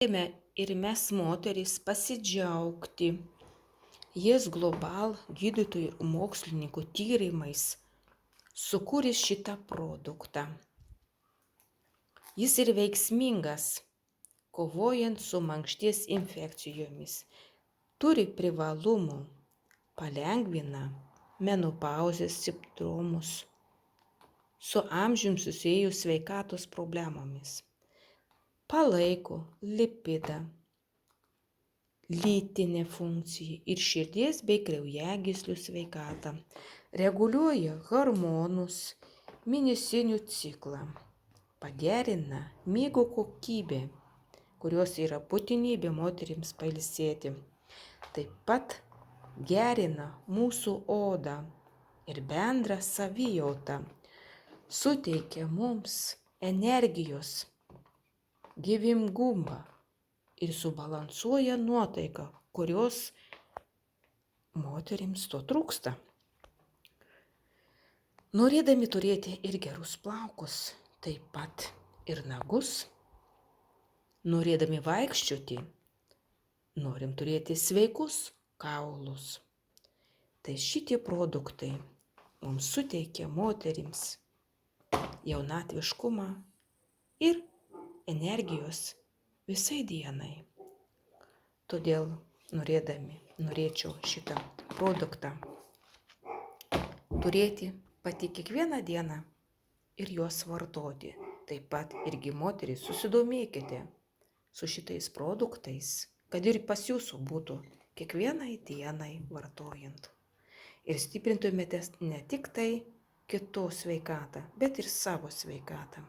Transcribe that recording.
Turime ir mes moterys pasidžiaugti Yes Global gydytojų ir mokslininkų tyrimais sukūrė šitą produktą. Jis ir veiksmingas, kovojant su mankšties infekcijomis. Turi privalumų, palengvina menopauzės simptomus, su amžium susijus sveikatos problemomis, palaiko lipidą, lytinę funkciją ir širdies bei kraujagyslių sveikatą, reguliuoja hormonus, mėnesinių ciklą, pagerina miego kokybę, kurios yra būtinybė moterims pailsėti. Taip pat gerina mūsų odą ir bendrą savijautą, suteikia mums energijos, gyvybingumą ir subalansuoja nuotaiką, kurios moterims to trūksta. Norėdami turėti ir gerus plaukus, taip pat ir nagus, norėdami vaikščioti, norim turėti sveikus kaulus. Tai šitie produktai mums suteikia moterims jaunatviškumą ir energijos visai dienai. Todėl norėčiau šitą produktą turėti pati kiekvieną dieną ir juos vartoti. Taip pat irgi moterys susidomėkite su šitais produktais, kad ir pas jūsų būtų kiekvienai dienai vartojant. Ir stiprintumėte ne tik tai kitos sveikatą, bet ir savo sveikatą.